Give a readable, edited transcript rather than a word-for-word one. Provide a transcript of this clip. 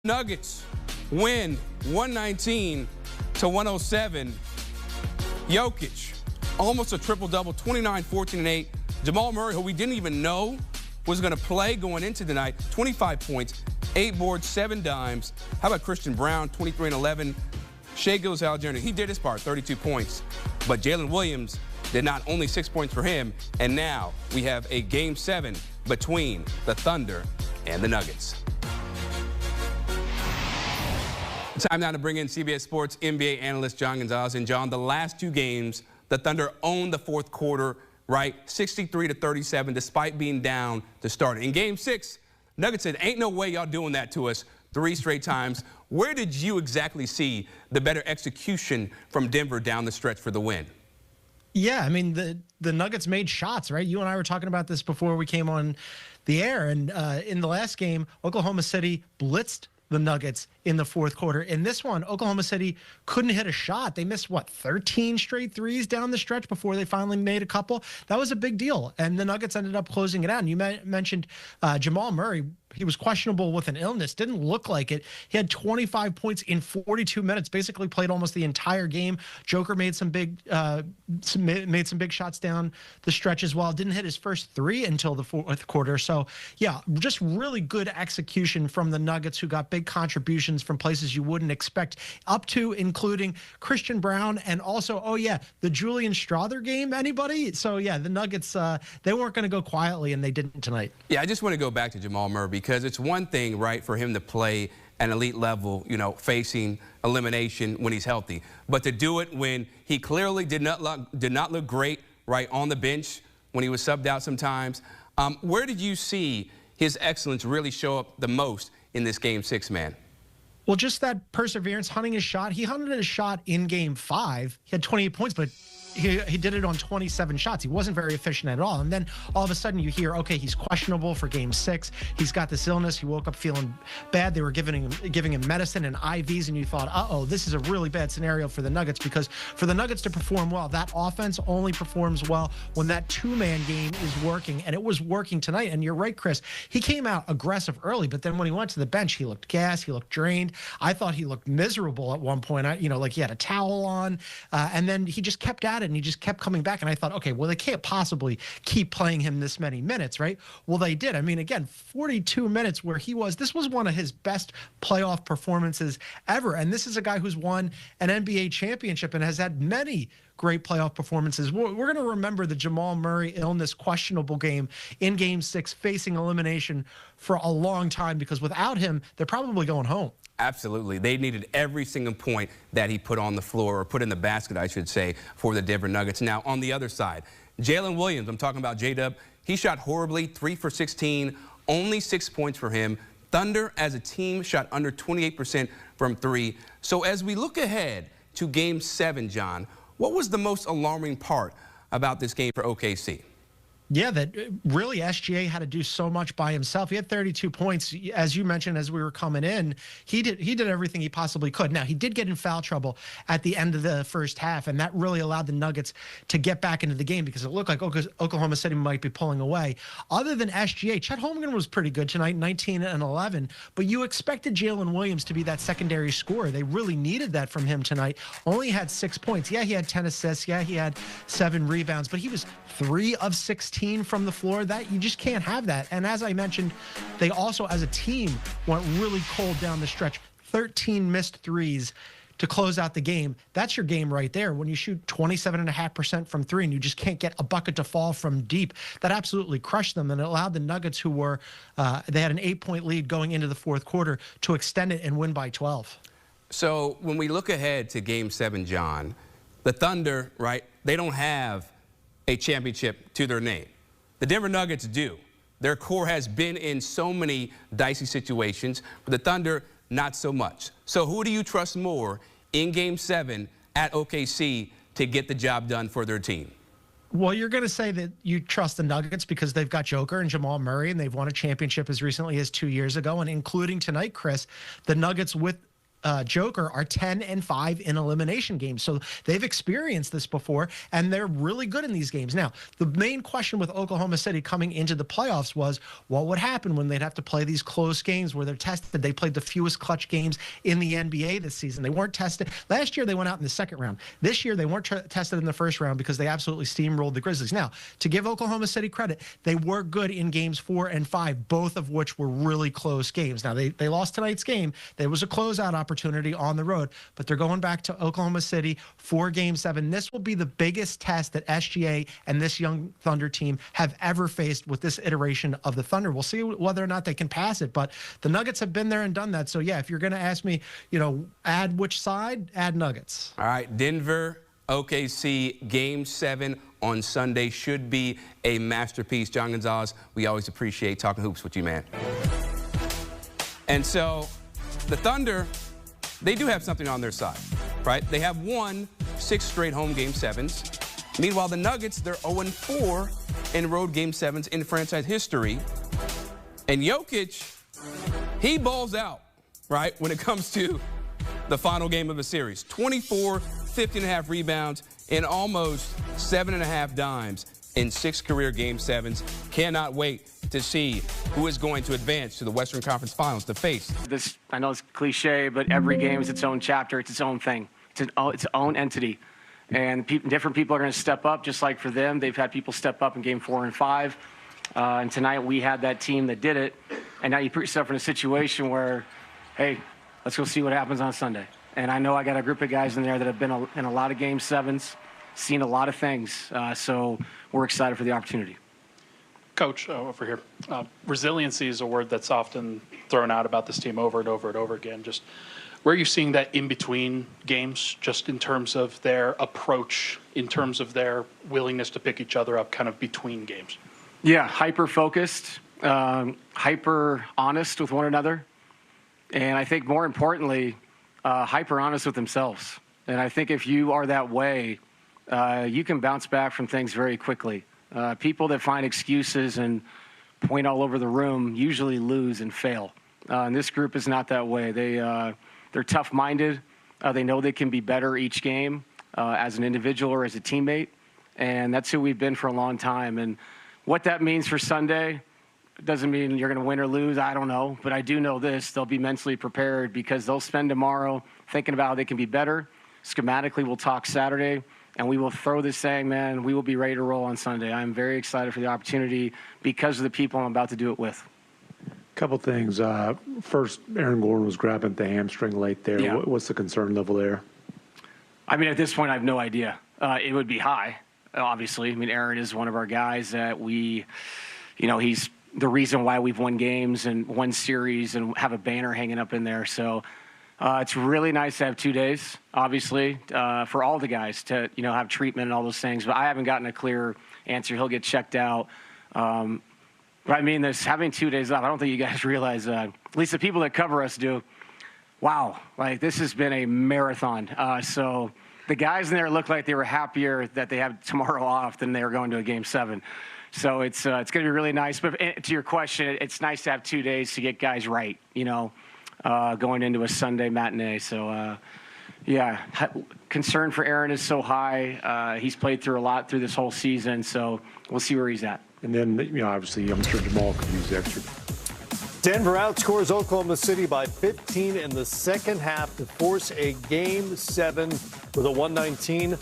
Nuggets win 119 to 107. Jokic, almost a triple-double, 29, 14, and 8. Jamal Murray, who we didn't even know was going to play going into tonight, 25 points, 8 boards, 7 dimes. How about Christian Brown, 23 and 11. Shai Gilgeous-Alexander, he did his part, 32 points. But Jalen Williams did not, only 6 points for him. And now we have a Game 7 between the Thunder and the Nuggets. Time now to bring in CBS Sports NBA analyst John Gonzalez. And John, the last 2 games, the Thunder owned the fourth quarter, right? 63 to 37, despite being down to start. In Game 6, Nuggets said, ain't no way y'all doing that to us 3 straight times. Where did you exactly see the better execution from Denver down the stretch for the win? Yeah, I mean, the Nuggets made shots, right? You and I were talking about this before we came on the air. And in the last game, Oklahoma City blitzed the Nuggets in the fourth quarter. In this one, Oklahoma City couldn't hit a shot. They missed, what, 13 straight threes down the stretch before they finally made a couple. That was a big deal. And the Nuggets ended up closing it out. And you mentioned Jamal Murray. He was questionable with an illness. Didn't look like it. He had 25 points in 42 minutes. Basically played almost the entire game. Joker made some big shots down the stretch as well. Didn't hit his first 3 until the fourth quarter. So yeah, just really good execution from the Nuggets, who got big contributions from places you wouldn't expect, up to including Christian Brown and also, oh yeah, the Julian Strawther game. Anybody? So yeah, the Nuggets, they weren't going to go quietly, and they didn't tonight. Yeah, I just want to go back to Jamal Murray, because it's one thing, right, for him to play at an elite level, you know, facing elimination when he's healthy. But to do it when he clearly did not look great, right, on the bench, when he was subbed out sometimes. Where did you see his excellence really show up the most in this Game 6, man? Well, just that perseverance, hunting his shot. He hunted his shot in Game 5. He had 28 points, but he did it on 27 shots. He wasn't very efficient at all. And then all of a sudden you hear, okay, he's questionable for Game 6. He's got this illness. He woke up feeling bad. They were giving him medicine and IVs, and you thought, uh-oh, this is a really bad scenario for the Nuggets, because for the Nuggets to perform well, that offense only performs well when that 2-man game is working, and it was working tonight. And you're right, Chris. He came out aggressive early, but then when he went to the bench, he looked gassed. He looked drained. I thought he looked miserable at one point. Like he had a towel on, and then he just kept at it, and he just kept coming back. And I thought, okay, well, they can't possibly keep playing him this many minutes, right? Well, they did. I mean, again, 42 minutes where this was one of his best playoff performances ever. And this is a guy who's won an NBA championship and has had many great playoff performances. We're going to remember the Jamal Murray illness questionable game in Game 6, facing elimination for a long time, because without him, they're probably going home. Absolutely. They needed every single point that he put on the floor, or put in the basket, I should say, for the Denver Nuggets. Now, on the other side, Jalen Williams, I'm talking about J-Dub, he shot horribly, 3 for 16, only 6 points for him. Thunder, as a team, shot under 28% from 3. So as we look ahead to Game 7, John, what was the most alarming part about this game for OKC? Yeah, that really SGA had to do so much by himself. He had 32 points. As you mentioned, as we were coming in, he did everything he possibly could. Now, he did get in foul trouble at the end of the first half, and that really allowed the Nuggets to get back into the game, because it looked like Oklahoma City might be pulling away. Other than SGA, Chet Holmgren was pretty good tonight, 19 and 11, but you expected Jalen Williams to be that secondary scorer. They really needed that from him tonight. Only had 6 points. Yeah, he had 10 assists. Yeah, he had 7 rebounds, but he was 3 of 16 from the floor. That you just can't have that. And as I mentioned, they also, as a team, went really cold down the stretch. 13 missed threes to close out the game. That's your game right there. When you shoot 27.5% from 3 and you just can't get a bucket to fall from deep, that absolutely crushed them, and it allowed the Nuggets, who were they had an 8-point lead going into the fourth quarter, to extend it and win by 12. So when we look ahead to Game 7, John, the Thunder, right, they don't have a championship to their name. The Denver Nuggets do. Their core has been in so many dicey situations, but the Thunder, not so much. So who do you trust more in Game 7 at OKC to get the job done for their team? Well, you're going to say that you trust the Nuggets because they've got Joker and Jamal Murray, and they've won a championship as recently as 2 years ago. And including tonight, Chris, the Nuggets with Joker are 10-5 in elimination games. So they've experienced this before, and they're really good in these games. Now, the main question with Oklahoma City coming into the playoffs was what would happen when they'd have to play these close games where they're tested. They played the fewest clutch games in the NBA this season. They weren't tested. Last year, they went out in the second round. This year, they weren't tested in the first round because they absolutely steamrolled the Grizzlies. Now, to give Oklahoma City credit, they were good in games 4 and 5, both of which were really close games. Now, they lost tonight's game. There was a closeout opportunity on the road, but they're going back to Oklahoma City for Game 7. This will be the biggest test that SGA and this young Thunder team have ever faced with this iteration of the Thunder. We'll see whether or not they can pass it, but the Nuggets have been there and done that. So, yeah, if you're going to ask me, add which side, add Nuggets. All right, Denver, OKC, Game 7 on Sunday should be a masterpiece. John Gonzalez, we always appreciate talking hoops with you, man. And so the Thunder, they do have something on their side, right? They have won 6 straight home Game 7s. Meanwhile, the Nuggets, they're 0-4 in road Game 7s in franchise history. And Jokic, he balls out, right, when it comes to the final game of a series. 24, 15.5 rebounds, and almost 7.5 dimes in 6 career Game 7s. Cannot wait to see who is going to advance to the Western Conference Finals to face. This, I know it's cliche, but every game is its own chapter. It's its own thing. It's its own entity. And different people are going to step up, just like for them. They've had people step up in Game 4 and 5. And tonight we had that team that did it. And now you put yourself in a situation where, hey, let's go see what happens on Sunday. And I know I got a group of guys in there that have been in a lot of Game 7s, seen a lot of things. So we're excited for the opportunity. Coach, over here, resiliency is a word that's often thrown out about this team over and over and over again. Just where are you seeing that in between games, just in terms of their approach, in terms of their willingness to pick each other up kind of between games? Yeah, hyper-focused, hyper-honest with one another. And I think more importantly, hyper-honest with themselves. And I think if you are that way, you can bounce back from things very quickly. People that find excuses and point all over the room usually lose and fail. And this group is not that way. They're tough-minded. They know they can be better each game as an individual or as a teammate. And that's who we've been for a long time. And what that means for Sunday doesn't mean you're going to win or lose. I don't know. But I do know this. They'll be mentally prepared because they'll spend tomorrow thinking about how they can be better. Schematically, we'll talk Saturday. And we will throw this saying, man, we will be ready to roll on Sunday. I'm very excited for the opportunity because of the people I'm about to do it with. Couple things. First, Aaron Gordon was grabbing the hamstring late there. Yeah. What's the concern level there? I mean, at this point, I have no idea. It would be high, obviously. I mean, Aaron is one of our guys that he's the reason why we've won games and won series and have a banner hanging up in there. So it's really nice to have 2 days, obviously, for all the guys to, have treatment and all those things. But I haven't gotten a clear answer. He'll get checked out. But I mean, having 2 days off, I don't think you guys realize, at least the people that cover us do, wow, like this has been a marathon. So the guys in there look like they were happier that they have tomorrow off than they were going to a Game 7. So it's going to be really nice. But to your question, it's nice to have 2 days to get guys right, going into a Sunday matinee. So, concern for Aaron is so high. He's played through a lot through this whole season, so we'll see where he's at. And then, obviously, I'm sure Jamal could use extra. Denver outscores Oklahoma City by 15 in the second half to force a Game 7 with a 119-1.